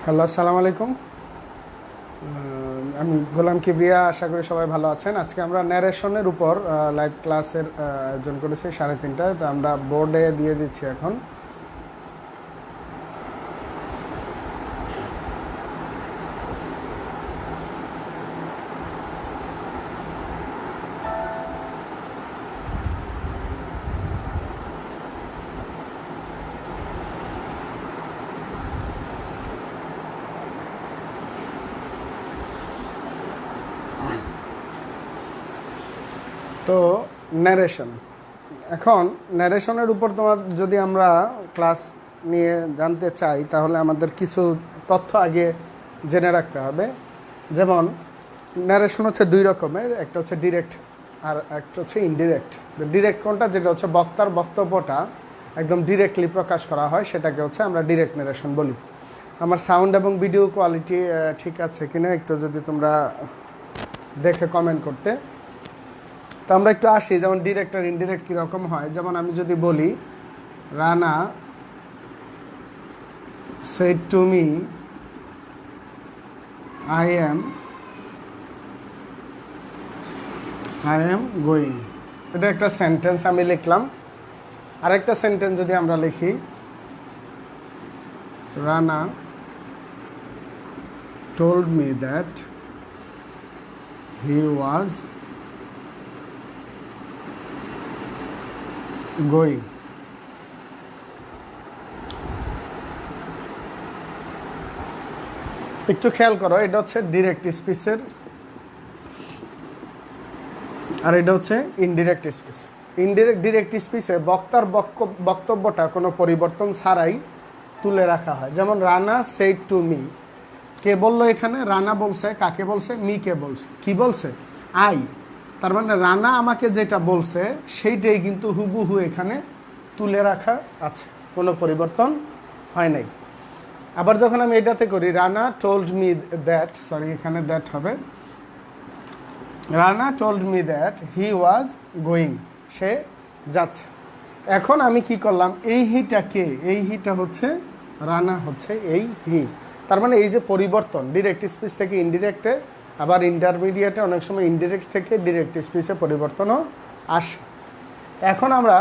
Hello, আসসালামু আলাইকুম। আমি গোলাম কিবরিয়া। আশা করি সবাই ভালো আছেন। আজকে আমরা ন্যারেশনের উপর লাইভ ক্লাসের আয়োজন করেছি 3:30টায়। তো আমরা বোর্ডে দিয়ে দিচ্ছি এখন। তো ন্যারেশন, এখন ন্যারেশনের উপর তোমার যদি আমরা ক্লাস নিয়ে জানতে চাই, তাহলে আমাদের কিছু তথ্য আগে জেনে রাখতে হবে। যেমন ন্যারেশন হচ্ছে দুই রকমের, একটা হচ্ছে ডিরেক্ট আর একটা হচ্ছে ইনডিরেক্ট। ডিরেক্ট কোনটা, যেটা হচ্ছে বক্তার বক্তব্যটা একদম ডিরেক্টলি প্রকাশ করা হয়, সেটাকে হচ্ছে আমরা ডিরেক্ট ন্যারেশন বলি। আমার সাউন্ড এবং ভিডিও কোয়ালিটি ঠিক আছে কিনা একটু যদি তোমরা দেখে কমেন্ট করতে। তো আমরা একটু আসি, যেমন ডিরেক্ট আর ইনডিরেক্ট কীরকম হয়। যেমন আমি যদি বলি, Rana said to me I am going, এটা একটা সেন্টেন্স আমি লিখলাম। আরেকটা সেন্টেন্স যদি আমরা লিখি, Rana told me that he was going, একটু খেয়াল করো, এটা হচ্ছে ডিরেক্ট স্পিচের আর এটা হচ্ছে ইনডিরেক্ট স্পিচ। ডিরেক্ট স্পিচে বক্তার বক্তব্যটা কোনো পরিবর্তন ছাড়াই তুলে রাখা হয়। যেমন রানা সেড টু মি, কে বললো এখানে? রানা বলছে। কাকে বলছে? মি কে বলছে? কি বলছে? আই। তার মানে রানা আমাকে যেটা বলছে সেইটাই কিন্তু হুবহু এখানে তুলে রাখা আছে, কোনো পরিবর্তন হয় নাই। আবার যখন আমি এটাতে করি, Rana told me that, sorry এখানে দ্যাট হবে, Rana told me that he was going, সে যাচ্ছে। এখন আমি কি করলাম, এই হিটা কে? এই হিটা হচ্ছে রানা, হচ্ছে এই হি। তার মানে এই যে পরিবর্তন ডিরেক্ট স্পিচ থেকে ইনডিরেক্টে, আবার ইন্টারমিডিয়েটে অনেক সময় ইনডিরেক্ট থেকে ডিরেক্ট স্পিচে পরিবর্তনও আসে। এখন আমরা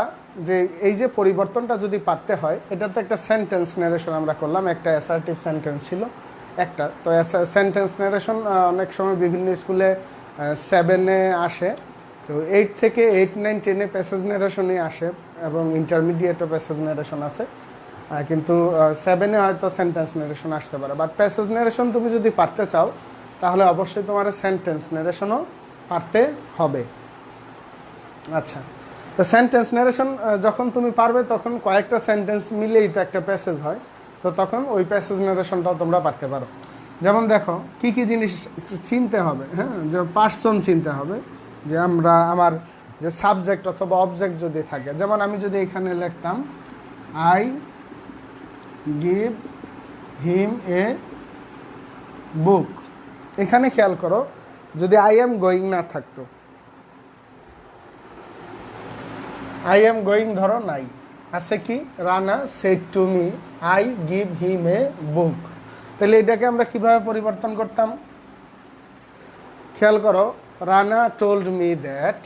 যে এই যে পরিবর্তনটা যদি পারতে হয়, এটা তো একটা সেন্টেন্স ন্যারেশন আমরা করলাম, একটা অ্যাসার্টিভ সেন্টেন্স ছিল একটা। তো সেন্টেন্স ন্যারেশন অনেক সময় বিভিন্ন স্কুলে 7-এ আসে, তো 8 থেকে 8, 9, 10-এ প্যাসেজ ন্যারেশনই আসে, এবং ইন্টারমিডিয়েটও প্যাসেজ ন্যারেশন আছে। কিন্তু 7-এ হয়তো সেন্টেন্স ন্যারেশন আসতে পারে। বাট প্যাসেজ ন্যারেশন তুমি যদি পারতে চাও, তাহলে অবশ্যই তোমার সেন্টেন্স ন্যারেশনও পারতে হবে। আচ্ছা, তো সেন্টেন্স ন্যারেশন যখন তুমি পারবে, তখন কয়েকটা সেন্টেন্স মিলেই তো একটা প্যাসেজ হয়। তো তখন ওই প্যাসেজ ন্যারেশনটাও তোমরা পারতে পারো। যেমন দেখো, কি কি জিনিস চিনতে হবে। হ্যাঁ, যে পার্সন চিনতে হবে, যে আমার যে সাবজেক্ট অথবা অবজেক্ট যদি থাকে। যেমন আমি যদি এখানে লিখতাম, আই গিভ হিম এ বুক, এখানে খেয়াল করো, যদি আই এম গোয়িং না থাকতো, আই এম গোয়িং ধরো নাই, আছে কি? Rana said to me I give him a book. তাহলে এটাকে আমরা কিভাবে পরিবর্তন করতাম? খেয়াল করো, রানা টোল্ড মি দ্যাট,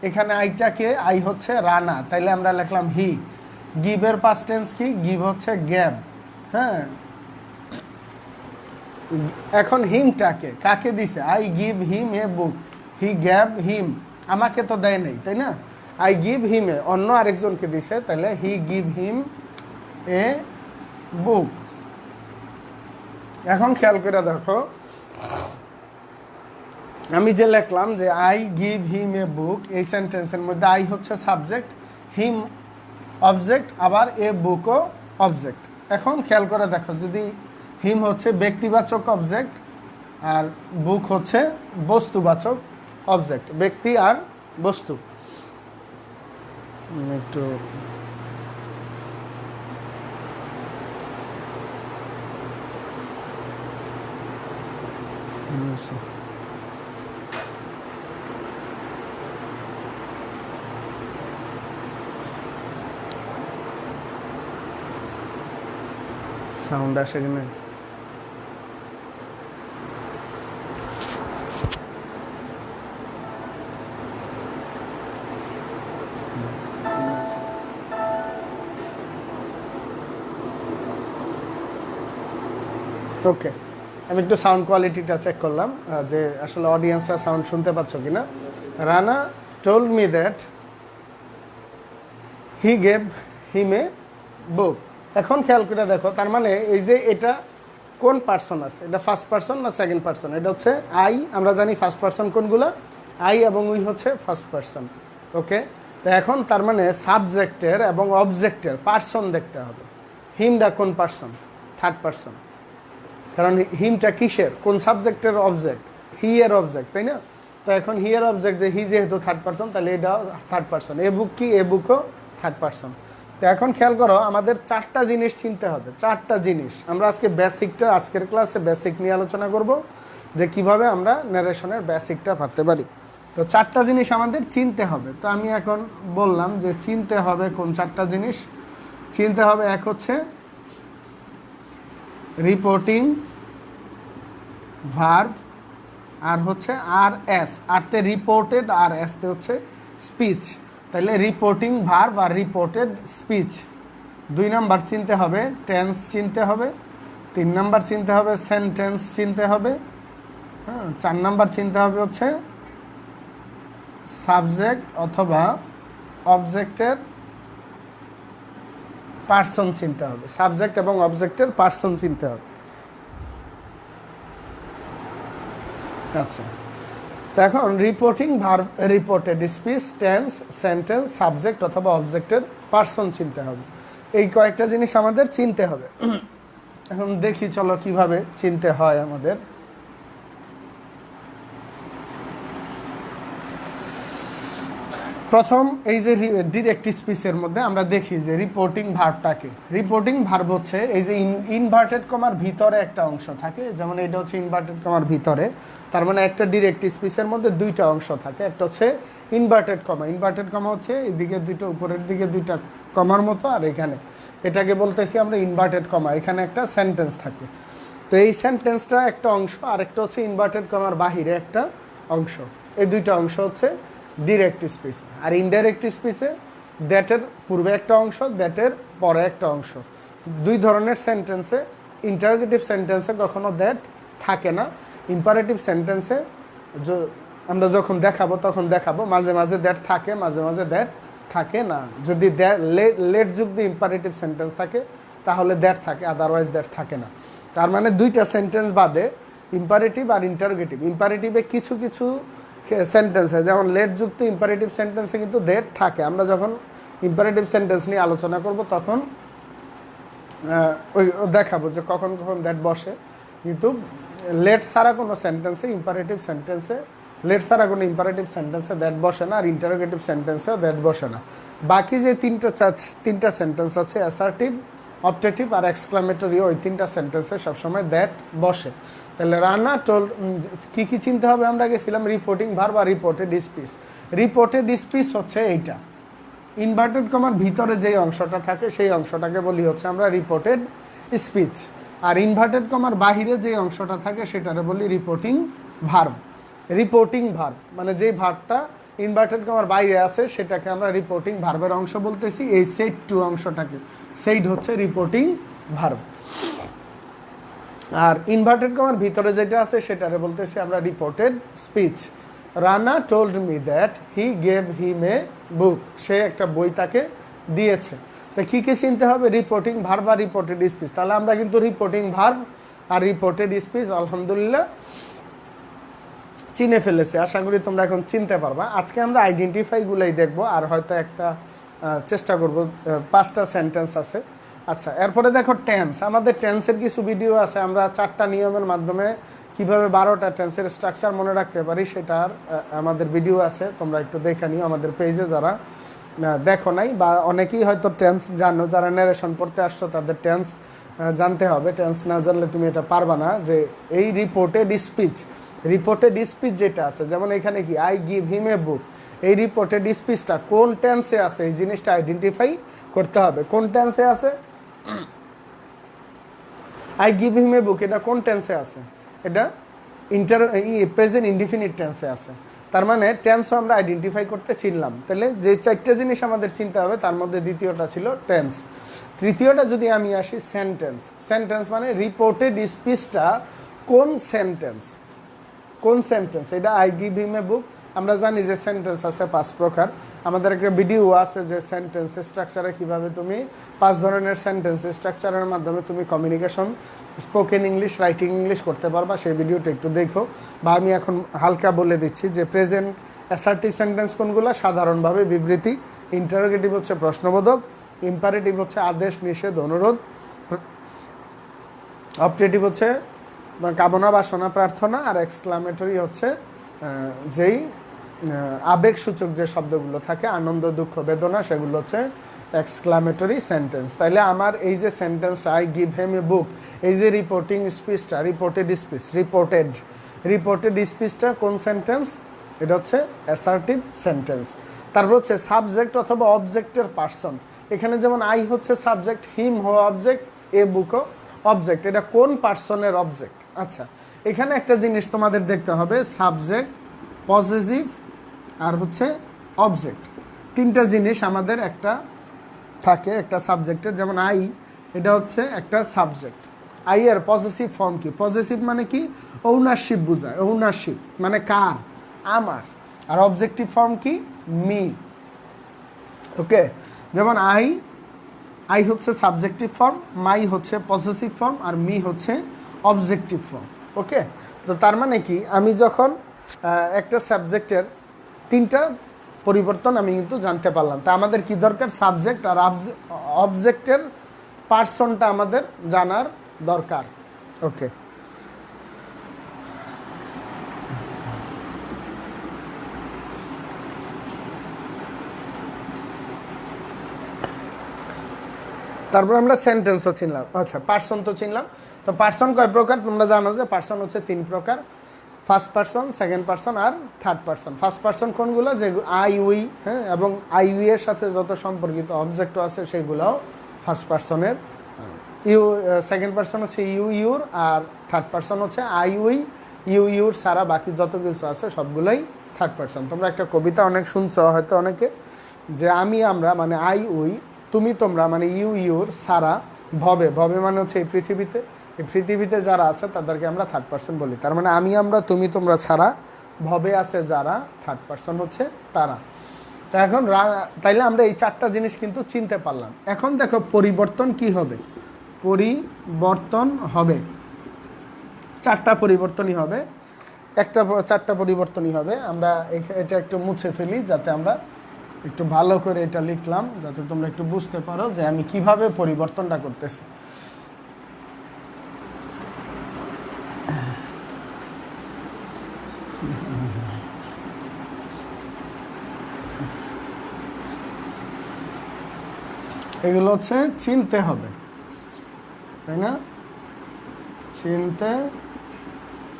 এখানে আইটাকে, আই হচ্ছে রানা, তাইলে আমরা লিখলাম হি। গিভের পাস্ট টেন্স কি? গিভ হচ্ছে গ্যাব। হ্যাঁ, এখন হিমটাকে কাকে দিছে? I give him a book, he gave him, আমাকে তো দেয় নাই, তাই না? আই গিভ হিম এ অন্য আরেকজনকে দিছে, তাহলে হি গিভ হিম এ বুক। এখন খেয়াল করে দেখো, আমি যে লিখলাম যে আই গিভ হিম এ বুক, এই সেন্টেন্সের মধ্যে আই হচ্ছে সাবজেক্ট, হিম অবজেক্ট, আবার এ বুকও অবজেক্ট। এখন খেয়াল করে দেখো, যদি হিম হচ্ছে ব্যক্তিবাচক অবজেক্ট আর বুক হচ্ছে বস্তুবাচক অবজেক্ট, ব্যক্তি আর বস্তু। একটু সাউন্ড আসে কিনা? ওকে, আমি একটু সাউন্ড কোয়ালিটিটা চেক করলাম যে আসলে অডিয়েন্সরা সাউন্ড শুনতে পাচ্ছ কিনা। Rana told me that he gave him a book. এখন খেয়াল করে দেখো, তার মানে এই যে এটা কোন পার্সন আছে, এটা ফার্স্ট পার্সন না সেকেন্ড পার্সন? এটা হচ্ছে আই, আমরা জানি ফার্স্ট পার্সন কোনগুলো, আই এবং উই হচ্ছে ফার্স্ট পার্সন। ওকে, তো এখন তার মানে সাবজেক্টের এবং অবজেক্টের পার্সন দেখতে হবে। হিমটা কোন পার্সন? Third person. কারণ হিমটা কিসের, কোন সাবজেক্টের অবজেক্ট? হি এর অবজেক্ট, তাই না? তো এখন হি এর অবজেক্ট যে হি যেহেতু থার্ড পার্সন, তাহলে এটাও থার্ড পার্সন। এ বুক কি? এ বুকও থার্ড পার্সন। তো এখন খেয়াল করো, আমাদের চারটা জিনিস চিনতে হবে, চারটা জিনিস। আমরা আজকে বেসিকটা, আজকের ক্লাসে বেসিক নিয়ে আলোচনা করব যে কিভাবে আমরা ন্যারেশনের বেসিকটা পারতে পারি। তো চারটা জিনিস আমাদের চিনতে হবে। তো আমি এখন বললাম যে চিনতে হবে কোন চারটা জিনিস। চিনতে হবে, এক হচ্ছে রিপোর্টিং ভার্ব, আর হচ্ছে আর এস, আরতে রিপোর্টেড, আর এসতে হচ্ছে স্পিচ। তাহলে রিপোর্টিং ভার্ব আর রিপোর্টেড স্পিচ। 2 নাম্বার চিনতে হবে টেন্স চিনতে হবে। 3 নাম্বার চিনতে হবে সেন্টেন্স চিনতে হবে। 4 নাম্বার চিনতে হবে হচ্ছে সাবজেক্ট অথবা অবজেক্টের পার্সন চিনতে হবে। সাবজেক্ট এবং অবজেক্টের পার্সন চিনতে হবে। আচ্ছা, তো এখন reporting verb, reported speech, tense, sentence, subject অথবা অবজেক্টের পার্সন চিনতে হবে। এই কয়েকটা জিনিস আমাদের চিনতে হবে। এখন দেখি চলো কিভাবে চিনতে হয় আমাদের। প্রথম এই যে ডিরেক্ট স্পিচের মধ্যে আমরা দেখি যে রিপোর্টিং ভার্বটাকে, রিপোর্টিং ভার্ব হচ্ছে এই যে ইনভার্টেড কমার ভিতরে একটা অংশ থাকে, যেমন এটা হচ্ছে ইনভার্টেড কমার ভিতরে। তার মানে একটা ডিরেক্ট স্পিচের মধ্যে দুইটা অংশ থাকে। একটা হচ্ছে ইনভার্টেড কমা, ইনভার্টেড কমা হচ্ছে এদিকে দুইটা, উপরের দিকে দুইটা কমার মতো, আর এখানে এটাকে বলতেছি আমরা ইনভার্টেড কমা। এখানে একটা সেন্টেন্স থাকে। তো এই সেন্টেন্সটা একটা অংশ, আর একটা হচ্ছে ইনভার্টেড কমার বাহিরে একটা অংশ। এই দুইটা অংশ হচ্ছে ডিরেক্ট স্পিচ। আর ইনডাইরেক্ট স্পিচে দ্যাটের পূর্বে একটা অংশ, দ্যাটের পরে একটা অংশ। দুই ধরনের সেন্টেন্সে, ইন্টারোগেটিভ সেন্টেন্সে কখনো দ্যাট থাকে না, ইম্পারেটিভ সেন্টেন্সে আমরা যখন দেখাবো তখন দেখাবো মাঝে মাঝে দ্যাট থাকে, মাঝে মাঝে দ্যাট থাকে না। যদি লেট যুক্ত ইম্পারেটিভ সেন্টেন্স থাকে তাহলে দ্যাট থাকে, আদারওয়াইজ দ্যাট থাকে না। তার মানে দুইটা সেন্টেন্স বাদে ইম্পারেটিভ আর ইন্টারোগেটিভ, ইম্পারেটিভে কিছু কিছু সেন্টেন্সে, যেমন লেট যুক্ত ইম্পারেটিভ সেন্টেন্সে কিন্তু দ্যাট থাকে। আমরা যখন ইম্পারেটিভ সেন্টেন্স নিয়ে আলোচনা করব তখন ওই দেখাবো যে কখন কখন দ্যাট বসে। কিন্তু লেট ছাড়া কোনো সেন্টেন্সে, ইম্পারেটিভ সেন্টেন্সে লেট ছাড়া কোনো ইম্পারেটিভ সেন্টেন্সে দ্যাট বসে না, আর ইন্টারোগেটিভ সেন্টেন্সেও দ্যাট বসে না। বাকি যে তিনটা সেন্টেন্স আছে, অ্যাসার্টিভ, অবজেক্টিভ আর এক্সক্লামেটরি, ওই তিনটা সেন্টেন্সে সবসময় দ্যাট বসে। তাহলে রানা টোল্ড, কী কী চিনতে হবে আমরা গেছিলাম, রিপোর্টিং ভার্ব আর রিপোর্টেড স্পিচ। রিপোর্টেড স্পিচ হচ্ছে এইটা, ইনভার্টেড কমার ভিতরে যেই অংশটা থাকে সেই অংশটাকে বলি হচ্ছে আমরা রিপোর্টেড স্পিচ। আর ইনভার্টেড কমার বাহিরে যে অংশটা থাকে সেটারে বলি রিপোর্টিং ভার্ব। রিপোর্টিং ভার্ব মানে যেই ভার্বটা ইনভার্টেড কমার বাইরে আছে সেটাকে আমরা রিপোর্টিং ভার্বের অংশ বলতেছি। এই সেট টু অংশটাকে, সেইড হচ্ছে রিপোর্টিং ভার্ব। আর ইনভার্টেড কমার ভিতরে যেটা আছে সেটারে বলতেছি আমরা reported speech. Rana told me that he gave him a book, সে একটা বই তাকে দিয়েছে। তো কী কী চিনতে হবে, রিপোর্টিং ভার্ব আর রিপোর্টেড স্পিচ। তাহলে আমরা কিন্তু রিপোর্টিং ভার্ব আর রিপোর্টেড স্পিচ আলহামদুলিল্লাহ চিনে ফেলেছি। আশা করি তোমরা এখন চিনতে পারবা। আজকে আমরা আইডেন্টিফাইগুলোই দেখব, আর হয়তো একটা চেষ্টা করব, 5টা সেন্টেন্স আছে। আচ্ছা, এরপরে দেখো টেন্স। আমাদের টেন্সের কিছু ভিডিও আছে, আমরা 4টা নিয়মের মাধ্যমে কিভাবে 12টা টেন্সের স্ট্রাকচার মনে রাখতে পারি সেটার আমাদের ভিডিও আছে, তোমরা একটু দেখে নিও আমাদের পেজে যারা দেখো নাই, বা অনেকেই হয়তো টেন্স জানো, যারা ন্যারেশন পড়তে আসছো তাদের টেন্স জানতে হবে। টেন্স না জানলে তুমি এটা পারবা না। যে এই রিপোর্টেড স্পিচ, রিপোর্টেড স্পিচ যেটা আছে, যেমন এখানে কি আই গিভ হিম এ বুক, এই রিপোর্টেড স্পিচটা কোন টেন্সে আছে এই জিনিসটা আইডেন্টিফাই করতে হবে। কোন টেন্সে আছে, আই গিভ হিম এ বুক, এটা কোন টেন্সে আছে, এটা প্রেজেন্ট ইনডিফিনিট টেন্সে আছে। তার মানে টেন্সও আমরা আইডেন্টিফাই করতে চিনলাম। তাহলে যে 4টা জিনিস আমাদের চিনতে হবে তার মধ্যে দ্বিতীয়টা ছিল টেন্স। তৃতীয়টা যদি আমি আসি সেন্টেন্স। সেন্টেন্স মানে রিপোর্টেড স্পিচটা কোন সেন্টেন্স, কোন সেন্টেন্স, এটা আই গিভ হিম এ বুক। আমরা জানি যে সেন্টেন্স আছে 5 প্রকার। আমাদের একটা ভিডিও আছে যে সেন্টেন্স স্ট্রাকচারে কীভাবে তুমি 5 ধরনের সেন্টেন্স স্ট্রাকচারের মাধ্যমে তুমি communication, spoken English, writing English করতে পারবা। সেই ভিডিওটা একটু দেখো। বা আমি এখন হালকা বলে দিচ্ছি যে প্রেজেন্ট অ্যাসার্টিভ সেন্টেন্স কোনগুলো, সাধারণভাবে বিবৃতি, ইন্টারোগেটিভ হচ্ছে প্রশ্নবোধক, ইম্পারেটিভ হচ্ছে আদেশ, নিষেধ, অনুরোধ, অপটেটিভ হচ্ছে কামনা বাসনা প্রার্থনা, আর এক্সক্লামেটরি হচ্ছে যেই আবেগসূচক যে শব্দগুলো থাকে, আনন্দ, দুঃখ, বেদনা, সেগুলো হচ্ছে এক্সক্লামেটরি সেন্টেন্স। তাইলে আমার এই যে সেন্টেন্সটা আই গিভ হেম এ বুক, এই যে রিপোর্টিং স্পিচটা, রিপোর্টেড স্পিচ, রিপোর্টেড স্পিচটা কোন সেন্টেন্স? এটা হচ্ছে অ্যাসার্টিভ সেন্টেন্স। তারপর হচ্ছে সাবজেক্ট অথবা অবজেক্টের পার্সন। এখানে যেমন আই হচ্ছে সাবজেক্ট, হিম হো অবজেক্ট, এ বুকও অবজেক্ট। এটা কোন পার্সনের অবজেক্ট? আচ্ছা, এখানে একটা জিনিস তোমাদের দেখতে হবে, সাবজেক্ট, পজেসিভ আর হচ্ছে অবজেক্ট। 3টা জিনিস আমাদের একটা থাকে একটা সাবজেক্টের। যেমন আই, এটা হচ্ছে একটা সাবজেক্ট। আই এর পজেসিভ ফর্ম কি? পজেসিভ মানে কি? ওনারশিপ বোঝায়। ওনারশিপ মানে কার? আমার। আর অবজেক্টিভ ফর্ম কি? মি। ওকে, যেমন আই হচ্ছে সাবজেক্টিভ ফর্ম, মাই হচ্ছে পজেসিভ ফর্ম, আর মি হচ্ছে অবজেক্টিভ ফর্ম। ওকে, তো তার মানে কি, আমি যখন একটা সাবজেক্টের 3টা পরিবর্তন আমি কিন্তু জানতে পারলাম। তা আমাদের কি দরকার? সাবজেক্ট আর অবজেক্টের পার্সনটা আমাদের জানার দরকার। ওকে, তারপর আমরা সেন্টেন্সও চিনলাম। আচ্ছা, পার্সন তো চিনলাম। তো পার্সন কয় প্রকার? তোমরা জানো যে পার্সন হচ্ছে 3 প্রকার, ফার্স্ট পার্সন, সেকেন্ড পার্সন আর থার্ড পার্সন। ফার্স্ট পার্সন কোনগুলো? যে আই উই, হ্যাঁ, এবং আই উই এর সাথে যত সম্পর্কিত অবজেক্টও আছে সেগুলোও ফার্স্ট পার্সনের। সেকেন্ড পার্সন হচ্ছে ইউ ইউর, আর থার্ড পার্সন হচ্ছে আই উই, ইউ ইউর সারা বাকি যত কিছু আছে সবগুলোই থার্ড পার্সন। তোমরা একটা কবিতা অনেক শুনছো হয়তো অনেকে, যে আমি আমরা মানে আই উই, তুমি তোমরা মানে ইউ ইউর, সারা ভবে, ভবে মানে হচ্ছে এই পৃথিবীতে, এই পৃথিবীতে যারা আছে তাদেরকে আমরা থার্ড পার্সন বলি। তার মানে আমি আমরা তুমি তোমরা ছাড়া ভবে আছে যারা, থার্ড পার্সন হচ্ছে তারা। তো এখন তাইলে আমরা এই 4টা জিনিস কিন্তু চিনতে পারলাম। এখন দেখো পরিবর্তন কি হবে? পরিবর্তন হবে 4টা পরিবর্তনই হবে। 4টা পরিবর্তনই হবে। আমরা এটা একটু মুছে ফেলি যাতে আমরা একটু ভালো করে এটা লিখলাম, যাতে তোমরা একটু বুঝতে পারো যে আমি কিভাবে পরিবর্তনটা করতেছি। এগুলো হচ্ছে চিনতে হবে, তাই না? চিনতে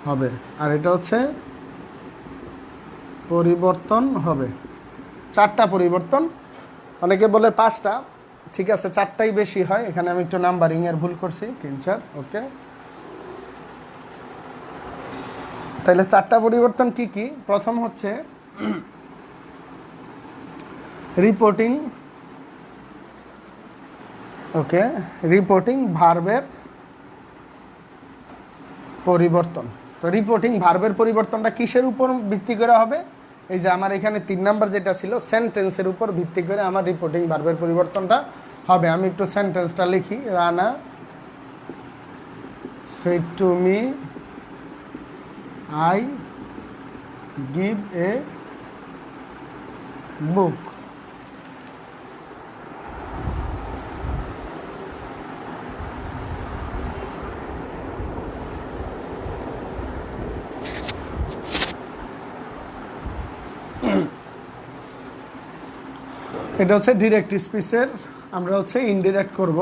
হবে। আর এটা হচ্ছে পরিবর্তন হবে। 4টা পরিবর্তন, অনেকে বলে 5টা, ঠিক আছে 4টাই বেশি হয়। এখানে আমি একটু নাম্বারিং এর ভুল করছি, 3 4। ওকে, তাহলে 4টা পরিবর্তন কি কি? প্রথম হচ্ছে রিপোর্টিং। ওকে, রিপোর্টিং ভার্বের পরিবর্তন। তো রিপোর্টিং ভার্বের পরিবর্তনটা কিসের উপর ভিত্তি করে হবে? এই যে আমার এখানে 3 নাম্বার যেটা ছিল, সেন্টেন্সের উপর ভিত্তি করে আমার রিপোর্টিং ভার্বের পরিবর্তনটা হবে। আমি একটু সেন্টেন্সটা লিখি। Rana said to me I give a book. এটা হচ্ছে ডিরেক্ট স্পিচের, আমরা হচ্ছে ইনডিরেক্ট করব।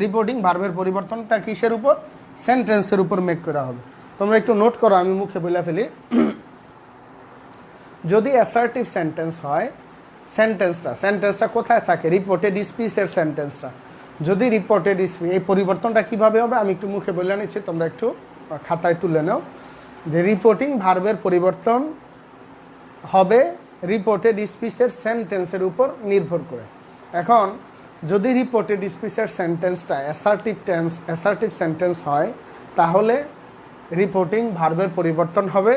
রিপোর্টিং ভার্বের পরিবর্তনটা কিসের উপর? সেন্টেন্সের উপর মেক করা হবে। তোমরা একটু নোট করো, আমি মুখে বলে ফেলি। যদি অ্যাসার্টিভ সেন্টেন্স হয়, সেন্টেন্সটা কোথায় থাকে? রিপোর্টেড স্পিচের সেন্টেন্সটা। যদি রিপোর্টেড স্পিচ, এই পরিবর্তনটা কিভাবে হবে আমি একটু মুখে বলে নিচ্ছি, তোমরা একটু খাতায় তুলে নাও। যে রিপোর্টিং ভার্বের পরিবর্তন হবে রিপোর্টেড স্পিচের সেন্টেন্সের উপর নির্ভর করে। এখন যদি রিপোর্টেড স্পিচের সেন্টেন্সটা অ্যাসার্টিভ সেন্টেন্স হয় তাহলে রিপোর্টিং ভার্বের পরিবর্তন হবে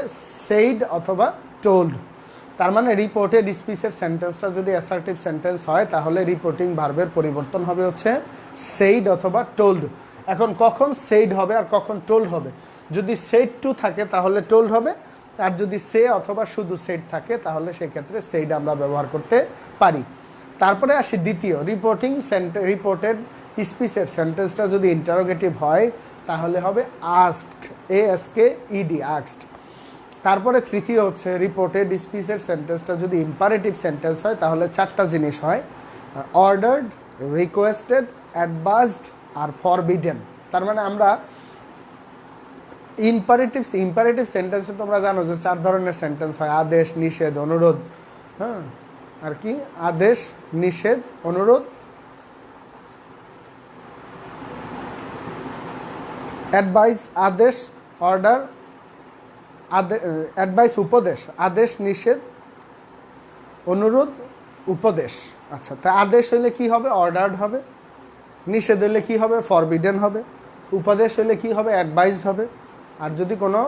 সেইড অথবা টোল্ড। তার মানে রিপোর্টেড স্পিচের সেন্টেন্সটা যদি অ্যাসার্টিভ সেন্টেন্স হয় তাহলে রিপোর্টিং ভার্বের পরিবর্তন হবে হচ্ছে সেইড অথবা টোল্ড। এখন কখন সেইড হবে আর কখন টোল্ড হবে? যদি সেইড টু থাকে তাহলে টোল্ড হবে, আর যদি সে অথবা শুধু সেইড থাকে তাহলে সেক্ষেত্রে সেইড আমরা ব্যবহার করতে পারি। তারপরে আসি দ্বিতীয়, রিপোর্টেড স্পিচের সেন্টেন্সটা যদি ইন্টারোগেটিভ হয় তাহলে হবে আস্কড, ASKED, আস্কড। তারপরে তৃতীয় হচ্ছে রিপোর্টেড স্পিচের সেন্টেন্সটা যদি ইম্পারেটিভ সেন্টেন্স হয় তাহলে চারটা জিনিস হয়, অর্ডার্ড, রিকোয়েস্টেড, অ্যাডভাইসড আর ফরবিডেন। তার মানে আমরা ইম্পারেটিভ সেন্টেন্সে তোমরা জানো যে 4 ধরনের সেন্টেন্স হয়, আদেশ, নিষেধ, অনুরোধ, হ্যাঁ আর কি, আদেশ, নিষেধ, অনুরোধ, অ্যাডভাইস, আদেশ, অর্ডার, অ্যাডভাইস উপদেশ, আদেশ, নিষেধ, অনুরোধ, উপদেশ। আচ্ছা, তা আদেশ হইলে কি হবে? অর্ডার্ড হবে। নিষেধ হইলে কি হবে? ফরবিডেন হবে। উপদেশ হইলে কি হবে? অ্যাডভাইসড হবে। আর যদি কোনো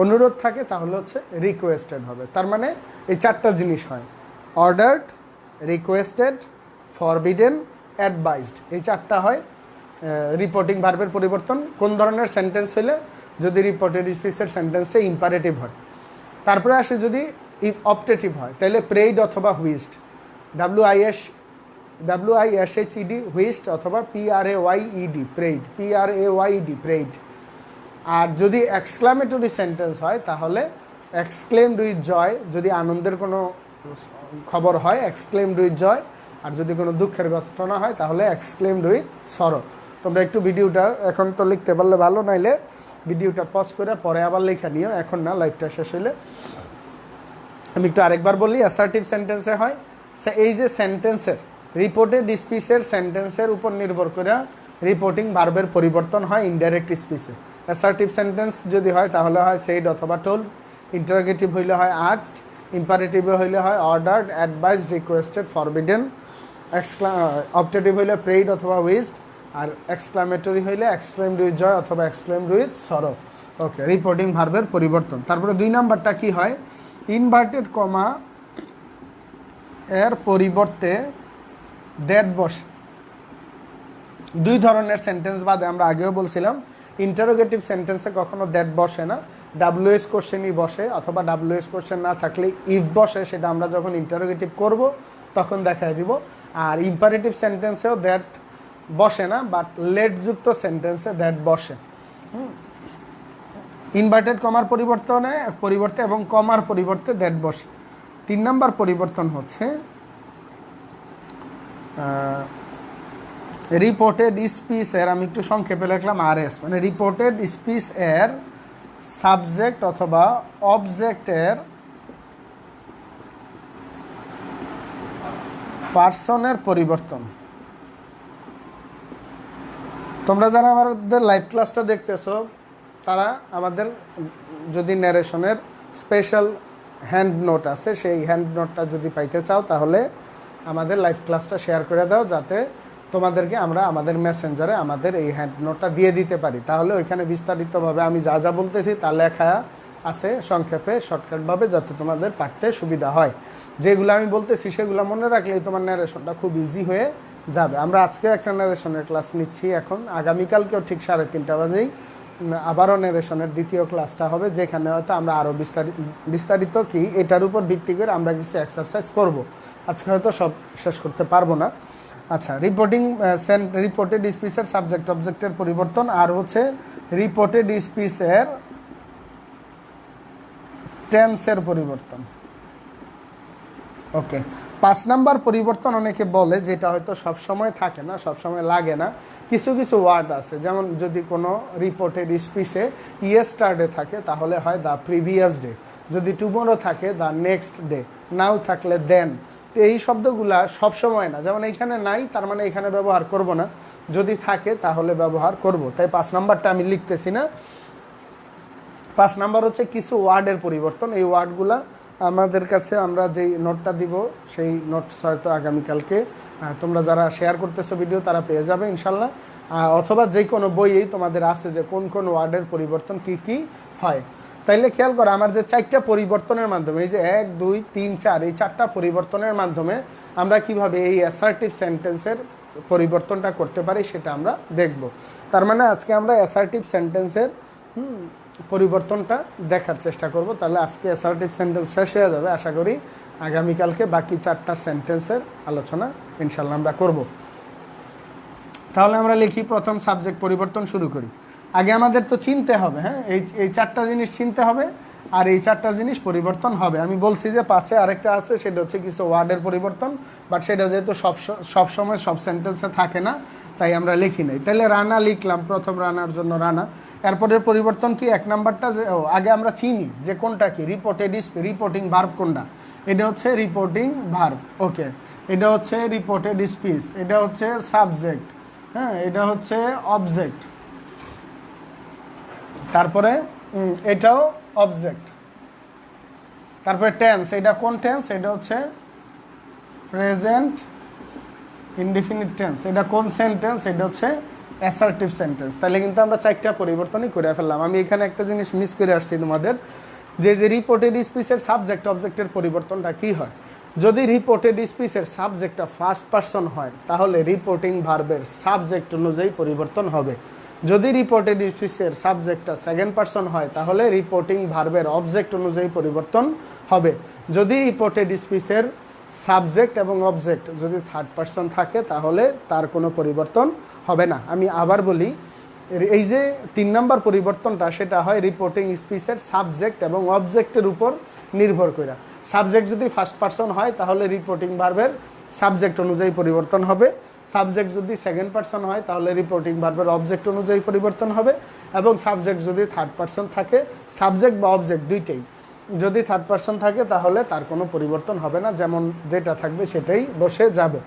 অনুরোধ থাকে তাহলে হচ্ছে রিকোয়েস্টেড হবে। তার মানে এই 4টা জিনিস হয়, অর্ডার্ড, রিকোয়েস্টেড, ফরবিডেন, অ্যাডভাইসড। এই 4টা হয় রিপোর্টিং ভার্বের পরিবর্তন কোন ধরনের সেন্টেন্স হইলে? যদি রিপোর্টেড স্পিচের সেন্টেন্সটা ইম্পারেটিভ হয়। তারপরে আসে যদি অপটেটিভ হয় তাহলে প্রেইড অথবা হুইস্ট, WISHED হুইস্ট অথবা PRAYED প্রেইড, PRAYED প্রেইড। আর যদি এক্সক্লামেটরি সেন্টেন্স হয় তাহলে এক্সক্লেমড উইথ জয়, যদি আনন্দের কোনো খবর হয় এক্সক্লেমড উইথ জয়, আর যদি কোনো দুঃখের ঘটনা হয় তাহলে এক্সক্লেমড উইথ সরো। তোমরা একটু ভিডিওটা এখন তো লিখতে পারলে ভালো, নাইলে ভিডিওটা পজ করে পরে আবার লেখা নিও, এখন না, লাইভটা শেষ হইলে। আমি একটু আরেকবার বলি, অ্যাসার্টিভ সেন্টেন্সে হয় এই যে সেন্টেন্সের রিপোর্টেড স্পিচের সেন্টেন্সের উপর নির্ভর করে রিপোর্টিং ভার্বের পরিবর্তন হয় ইনডাইরেক্ট স্পিচে। অ্যাসার্টিভ সেন্টেন্স যদি হয় তাহলে হয় সেইড অথবা টোল্ড, ইন্টারোগেটিভ হইলে হয় আস্কড, ইম্পারেটিভ হইলে হয় ordered, advised, requested, forbidden, optative হইলে প্রেইড অথবা হুইস্ট, আর এক্সক্লামেটরি হইলে এক্সক্লেমড উইথ জয় অথবা exclaimed with sorrow. Okay, reporting ভার্বের পরিবর্তন। তারপরে 2 নাম্বারটা কি হয়, ইনভার্টেড কমা এর পরিবর্তে দ্যাট বসে। 2 ধরনের সেন্টেন্স বাদে আমরা আগেও বলছিলাম ইন্টারোগেটিভ সেন্টেন্সে কখনো দ্যাট বসে না, WS কোশ্চেনই বসে, অথবা WS কোশ্চেন না থাকলে ইফ বসে, সেটা আমরা যখন ইন্টারোগেটিভ করব তখন দেখায় দিব। আর ইম্পারেটিভ সেন্টেন্সেও দ্যাট বসে না, বাট লেটযুক্ত সেন্টেন্সে দ্যাট বসে। ইনভার্টেড কমার পরিবর্তে এবং কমার পরিবর্তে দ্যাট বসে। 3 নাম্বার পরিবর্তন হচ্ছে রিপোর্টেড স্পিচ এর, আমি একটু সংক্ষেপে লিখলাম RS, মানে রিপোর্টেড স্পিচ এর সাবজেক্ট অথবা অবজেক্টের পার্সনের পরিবর্তন। তোমরা যারা আমাদের লাইভ ক্লাসটা দেখতেছো তারা আমাদের যদি ন্যারেশনের স্পেশাল হ্যান্ড নোট আছে, সেই হ্যান্ড নোটটা যদি পাইতে চাও তাহলে আমাদের লাইভ ক্লাসটা শেয়ার করে দাও, যাতে তোমাদেরকে আমরা আমাদের মেসেঞ্জারে আমাদের এই হ্যান্ড নোটটা দিয়ে দিতে পারি। তাহলে ওইখানে বিস্তারিতভাবে আমি যা যা বলতেছি তা লেখা আছে সংক্ষেপে, শর্টকাটভাবে, যাতে তোমাদের পাঠতে সুবিধা হয়। যেগুলো আমি বলতেছি সেগুলো মনে রাখলেই তোমার ন্যারেশনটা খুব ইজি হয়ে যাবে। আমরা আজকে একটা ন্যারেশনের ক্লাস নিচ্ছি, এখন আগামীকালকেও ঠিক 3:30 বাজেই আবারও ন্যারেশনের দ্বিতীয় ক্লাসটা হবে, যেখানে হয়তো আমরা আরও বিস্তারিত কি এটার উপর ভিত্তি করে আমরা কিছু এক্সারসাইজ করব। আজকে হয়তো সব শেষ করতে পারবো না। আচ্ছা, রিপোর্টেড স্পিচের সাবজেক্ট অবজেক্টের পরিবর্তন, আর হচ্ছে রিপোর্টেড স্পিচের টেন্সের পরিবর্তন। ওকে, 5 নাম্বার পরিবর্তন অনেকে বলে, যেটা হয়তো সবসময় থাকে না, সবসময় লাগে না। কিছু কিছু ওয়ার্ড আছে, যেমন যদি কোনো রিপোর্টেড স্পিচে ইয়েস্টারডে থাকে তাহলে হয় দ্য প্রিভিয়াস ডে, যদি টুমোরো থাকে দ্য নেক্সট ডে, নাও থাকলে দেন। তো এই শব্দগুলা সবসময় না, যেমন এইখানে নাই তার মানে এখানে ব্যবহার করব না, যদি থাকে তাহলে ব্যবহার করব। তাই 5 নাম্বারটা আমি লিখতেছি না, 5 নাম্বার হচ্ছে কিছু ওয়ার্ডের পরিবর্তন। এই ওয়ার্ডগুলা আমাদের কাছে আমরা যেই নোটটা দিব সেই নোট হয়তো আগামীকালকে তোমরা যারা শেয়ার করতেছো ভিডিও তারা পেয়ে যাবে ইনশাল্লাহ, অথবা যে কোনো বইয়েই তোমাদের আছে যে কোন কোন ওয়ার্ডের পরিবর্তন কি কি হয়। তাইলে খেয়াল করো আমার যে 4টা পরিবর্তনের মাধ্যমে, এই যে 1 2 3 4 এই 4টা পরিবর্তনের মাধ্যমে আমরা কিভাবে এই অ্যাসার্টিভ সেন্টেন্সের পরিবর্তনটা করতে পারি সেটা আমরা দেখব। তার মানে আজকে আমরা অ্যাসার্টিভ সেন্টেন্সের পরিবর্তনটা দেখার চেষ্টা করব। তাহলে আজকে অ্যাসার্টিভ সেন্টেন্স শেষ হয়ে যাবে, আশা করি আগামীকালকে বাকি 4টা সেন্টেন্সের আলোচনা ইনশাল্লাহ আমরা করব। তাহলে আমরা লিখি, প্রথম সাবজেক্ট পরিবর্তন শুরু করি। আগে আমাদের তো চিনতে হবে, হ্যাঁ, এই 4টা জিনিস চিনতে হবে আর এই 4টা জিনিস পরিবর্তন হবে। আমি বলছি যে 5-এ আরেকটা আছে, সেটা হচ্ছে কিছু ওয়ার্ডের পরিবর্তন, বাট সেটা যেহেতু সব সময় সব সেন্টেন্সে থাকে না তাই আমরা লিখি নাই। তাহলে রানা লিখলাম, প্রথম রানার জন্য রানা। এরপরের পরিবর্তন কি, 1 নাম্বারটা যে আগে আমরা চিনি যে কোনটা কি, রিপোর্টিং ভার্ব কোনটা, এটা হচ্ছে রিপোর্টিং ভার্ব। ওকে, এটা হচ্ছে রিপোর্টেড স্পিচ, এটা হচ্ছে সাবজেক্ট, হ্যাঁ, এটা হচ্ছে অবজেক্ট, তারপরে এটাও অবজেক্ট, তারপরে টেন্স, এটা কোন টেন্স, এটা হচ্ছে প্রেজেন্ট ইনডিফিনিট টেন্স, এটা কোন সেন্টেন্স, এটা হচ্ছে অ্যাসার্টিভ সেন্টেন্স। তাহলে কিন্তু আমরা 4টা পরিবর্তনই করে ফেললাম। আমি এখানে একটা জিনিস মিস করে আসছি তোমাদের, যে রিপোর্টেড স্পিচের সাবজেক্ট অবজেক্টের পরিবর্তনটা কি হয়। যদি রিপোর্টেড স্পিচের সাবজেক্টটা ফার্স্ট পারসন হয় তাহলে রিপোর্টিং ভার্বের সাবজেক্ট অনুযায়ী পরিবর্তন হবে। যদি রিপোর্টেড স্পিচের সাবজেক্টটা সেকেন্ড পারসন হয় তাহলে রিপোর্টিং ভার্বের অবজেক্ট অনুযায়ী পরিবর্তন হবে। যদি রিপোর্টেড স্পিচের সাবজেক্ট এবং অবজেক্ট যদি থার্ড পারসন থাকে তাহলে তার কোনো পরিবর্তন হবে না। আমি আবার বলি, এই যে 3 নাম্বার পরিবর্তনটা সেটা হয় রিপোর্টিং স্পিচের সাবজেক্ট এবং অবজেক্টের উপর নির্ভর করে। সাবজেক্ট যদি ফার্স্ট পারসন হয় তাহলে রিপোর্টিং ভার্বের সাবজেক্ট অনুযায়ী পরিবর্তন হবে, সাবজেক্ট যদি সেকেন্ড পারসন হয় তাহলে রিপোর্টিং ভার্বের অবজেক্ট অনুযায়ী পরিবর্তন হবে, এবং সাবজেক্ট যদি থার্ড পারসন থাকে, সাবজেক্ট বা অবজেক্ট দুইটাই যদি থার্ড পারসন থাকে তাহলে তার কোনো পরিবর্তন হবে না, যেমন যেটা থাকবে সেটাই বসে যাবে।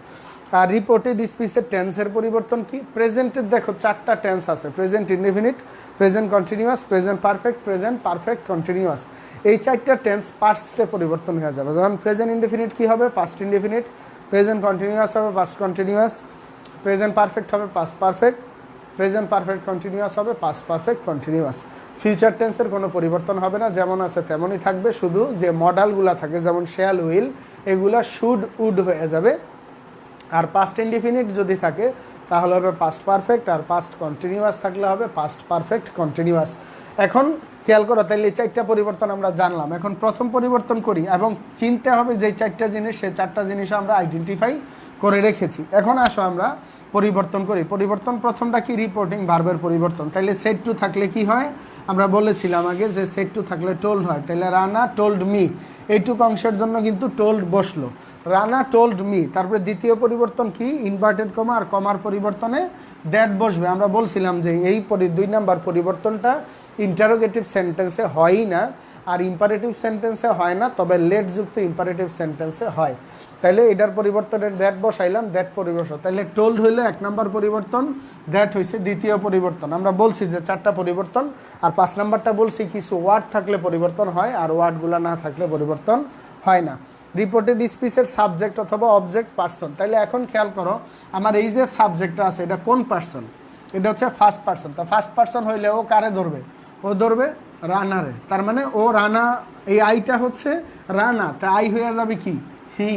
আর রিপোর্টেড স্পিচের টেন্সের পরিবর্তন কি, প্রেজেন্টের দেখো 4টা টেন্স আছে, present indefinite, present continuous, present perfect continuous. এই 4টা টেন্স পাস্টে পরিবর্তন হয়ে যাবে। যখন প্রেজেন্ট ইনডেফিনিট কি হবে, পাস্ট ইনডেফিনিট, প্রেজেন্ট কন্টিনিউয়াস হবে পাস্ট কন্টিনিউয়াস, প্রেজেন্ট পারফেক্ট হবে past perfect, present perfect continuous হবে পাস্ট পারফেক্ট কন্টিনিউয়াস। ফিউচার টেন্সের কোনো পরিবর্তন হবে না, যেমন আছে তেমনই থাকবে, শুধু যে মডালগুলো থাকে যেমন শ্যাল উইল এগুলা শুড উড হয়ে যাবে। আর পাস্ট ইনডিফিনিট যদি থাকে তাহলে হবে পাস্ট পারফেক্ট, আর পাস্ট কন্টিনিউয়াস থাকলে হবে পাস্ট পারফেক্ট কন্টিনিউয়াস। এখন খেয়াল করো, তাহলে এই 4টা পরিবর্তন আমরা জানলাম। এখন প্রথম পরিবর্তন করি, এবং চিনতে হবে যে 4টা জিনিস, সেই 4টা জিনিস আমরা আইডেন্টিফাই করে রেখেছি। এখন আসো আমরা পরিবর্তন করি। পরিবর্তন প্রথমটা কি, রিপোর্টিং ভার্বের পরিবর্তন। তাইলে সেট টু থাকলে কি হয়, আমরা বলেছিলাম আগে যে সেট টু থাকলে টোল্ড হয়। তাহলে রানা টোল্ড মি, এইটুকু অংশের জন্য কিন্তু টোল্ড বসলো, রানা টোল্ড মি। তারপরে দ্বিতীয় পরিবর্তন কি, ইনভার্টেড কমা, আর কমার পরিবর্তনে দ্যাট বসবে। আমরা বলছিলাম যে এই 2 নাম্বার পরিবর্তনটা ইন্টারোগেটিভ সেন্টেন্সে হয়ই না, আর ইম্পারেটিভ সেন্টেন্সে হয় না, তবে লেট যুক্ত ইম্পারেটিভ সেন্টেন্সে হয়। তাইলে এটার পরিবর্তনে দ্যাট বসাইলাম, দ্যাট পরিবর্তন। তাইলে টোল্ড হইলে 1 নাম্বার পরিবর্তন, দ্যাট হয়েছে দ্বিতীয় পরিবর্তন। আমরা বলছি যে 4টা পরিবর্তন, আর 5 নাম্বারটা বলছি কিছু ওয়ার্ড থাকলে পরিবর্তন হয় আর ওয়ার্ডগুলো না থাকলে পরিবর্তন হয় না। রিপোর্টেড স্পিচের সাবজেক্ট অথবা অবজেক্ট পারসন। তাইলে এখন খেয়াল করো, আমার এই যে সাবজেক্টটা আছে এটা কোন পারসন, এটা হচ্ছে ফার্স্ট পারসন। তা ফার্স্ট পারসন হইলে ও কারে ধরবে, ও ধরবে রানারে। তার মানে ও রানা, এই আইটা হচ্ছে রানা, তা আই হয়ে যাবে কি, হি।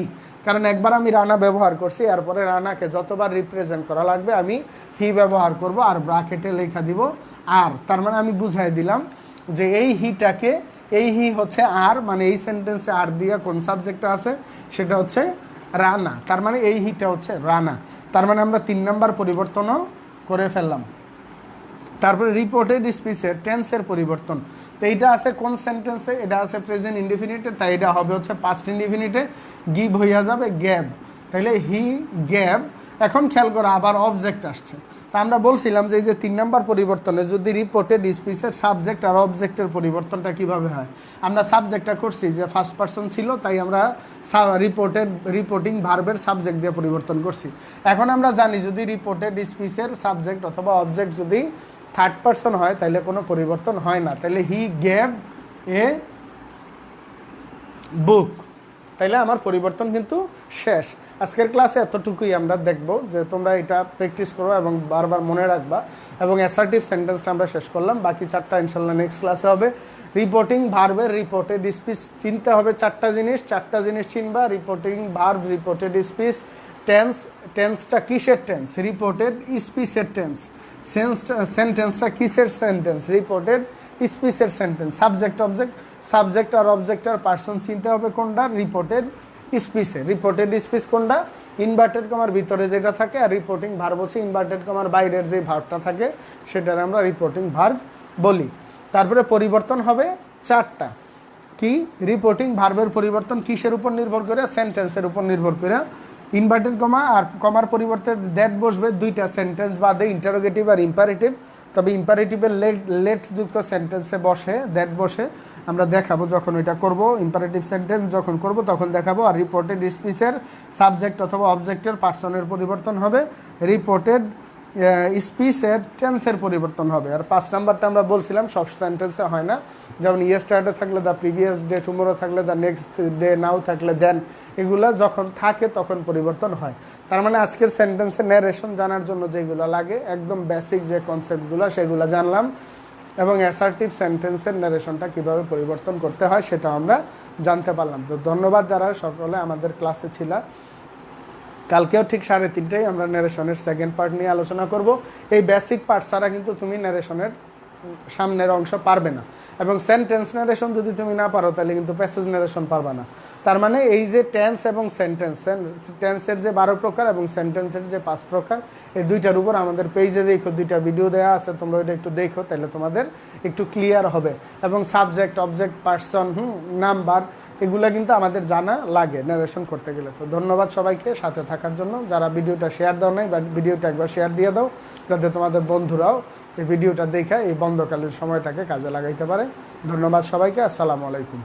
কারণ একবার আমি রানা ব্যবহার করছি, এরপরে রানাকে যতবার রিপ্রেজেন্ট করা লাগবে আমি হি ব্যবহার করব, আর ব্র্যাকেটে লেখা দিব আর। তার মানে আমি বুঝাই দিলাম যে এই হিটাকে, এই হি হচ্ছে আর, মানে এই সেন্টেন্সে আর দিয়া কোন সাবজেক্টটা আছে সেটা হচ্ছে রানা। তার মানে এই হিটা হচ্ছে রানা। তার মানে আমরা 3 নাম্বার পরিবর্তনও করে ফেললাম। তারপরে রিপোর্টেড স্পিচের টেন্সের পরিবর্তন। তো এইটা আছে কোন সেন্টেন্সে, এটা আছে প্রেজেন্ট ইনডিফিনিটে, তাই এটা হবে হচ্ছে পাস্ট ইনডিফিনিটে, গিভ হইয়া যাবে গ্যাব। তাইলে হি গ্যাব। এখন খেয়াল করো আবার অবজেক্ট আসছে, তা আমরা বলছিলাম যে এই যে 3 নাম্বার পরিবর্তনে যদি রিপোর্টেড স্পিচের সাবজেক্ট আর অবজেক্টের পরিবর্তনটা কিভাবে হয়, আমরা সাবজেক্টটা করছি যে ফার্স্ট পারসন ছিল, তাই আমরা রিপোর্টিং ভার্বের সাবজেক্ট দিয়ে পরিবর্তন করছি। এখন আমরা জানি যদি রিপোর্টেড স্পিচের সাবজেক্ট অথবা অবজেক্ট যদি থার্ড পারসন হয় তাহলে কোনো পরিবর্তন হয় না। তাহলে হি গেভ এ বুক, তাইলে আমার পরিবর্তন কিন্তু শেষ। আজকের ক্লাসে এতটুকুই আমরা দেখব, যে তোমরা এটা প্র্যাকটিস করো এবং বারবার মনে রাখবা। এবং অ্যাসার্টিভ সেন্টেন্সটা আমরা শেষ করলাম, বাকি 4টা ইনশাল্লাহ নেক্সট ক্লাসে হবে। রিপোর্টিং ভার্বের রিপোর্টেড স্পিচ চিনতে হবে 4টা জিনিস চিনবা। রিপোর্টিং ভার্ব, রিপোর্টেড স্পিচ, টেন্সটা কিসের টেন্স, রিপোর্টেড স্পিচের টেন্স, সেন্টেন্সটা কিসের সেন্টেন্স, রিপোর্টেড স্পিচের সেন্টেন্স, সাবজেক্ট আর অবজেক্ট আর পার্সন চিনতে হবে কোনটা, রিপোর্টেড স্পিচ কোনটা, ইনভার্টেড কমার ভিতরে যেটা থাকে, আর রিপোর্টিং ভার্ব হচ্ছে ইনভার্টেড কমার বাইরের যে ভার্বটা থাকে সেটার আমরা রিপোর্টিং ভার্ব বলি। তারপরে পরিবর্তন হবে 4টা। কি, রিপোর্টিং ভার্বের পরিবর্তন কিসের উপর নির্ভর করে, সেন্টেন্সের উপর নির্ভর করে। ইনভার্টেড কমা আর কমার পরিবর্তে দ্যাট বসবে 2টা সেন্টেন্স বাদে, ইন্টারোগেটিভ আর ইম্পারেটিভ। তবে ইম্পারেটিভের লেট যুক্ত সেন্টেন্সে বসে দ্যাট বসে, আমরা দেখাবো যখন ওইটা করব। ইম্পারেটিভ সেন্টেন্স যখন করব তখন দেখাবো। আর রিপোর্টেড স্পিচের সাবজেক্ট অথবা অবজেক্টের পার্সনের পরিবর্তন হবে, রিপোর্টেড স্পিচের টেন্সের পরিবর্তন হবে। আর 5 নাম্বারটা আমরা বলছিলাম সব সেন্টেন্সে হয় না, যেমন ইয়েস্টারডে থাকলে দ্য প্রিভিয়াস ডে, টুমোরো থাকলে দ্য নেক্সট ডে, নাও থাকলে দেন, এগুলা যখন থাকে তখন পরিবর্তন হয়। তার মানে আজকের সেন্টেন্সের ন্যারেশন জানার জন্য যেগুলো লাগে একদম বেসিক যে কনসেপ্টগুলো সেগুলো জানলাম, এবং অ্যাসার্টিভ সেন্টেন্সের ন্যারেশনটা কীভাবে পরিবর্তন করতে হয় সেটা আমরা জানতে পারলাম। তো ধন্যবাদ যারা সকলে আমাদের ক্লাসে ছিল। কালকেও ঠিক 3:30টায় আমরা ন্যারেশনের সেকেন্ড পার্ট নিয়ে আলোচনা করব। এই বেসিক পার্ট ছাড়া কিন্তু তুমি ন্যারেশনের সামনের অংশ পারবে না, এবং সেন্টেন্স ন্যারেশন যদি তুমি না পারো তাহলে কিন্তু প্যাসেজ ন্যারেশন পারবে না। তার মানে এই যে টেন্স এবং টেন্সের যে 12 প্রকার এবং সেন্টেন্সের যে 5 প্রকার, এই দুইটার উপর আমাদের পেজে দেখো 2টা ভিডিও দেওয়া আছে, তোমরা ওইটা একটু দেখো, তাহলে তোমাদের একটু ক্লিয়ার হবে। এবং সাবজেক্ট, অবজেক্ট, পার্সন, নাম্বার, এগুলো কিন্তু আমাদের জানা লাগে ন্যারেশন করতে গেলে। তো ধন্যবাদ সবাইকে সাথে থাকার জন্য। যারা ভিডিওটা শেয়ার দাও নাই, বা ভিডিওটা একবার শেয়ার দিয়ে দাও, যাতে তোমাদের বন্ধুরাও এই ভিডিওটা দেখে এই বন্ধকালীন সময়টাকে কাজে লাগাইতে পারে। ধন্যবাদ সবাইকে, আসসালামু আলাইকুম।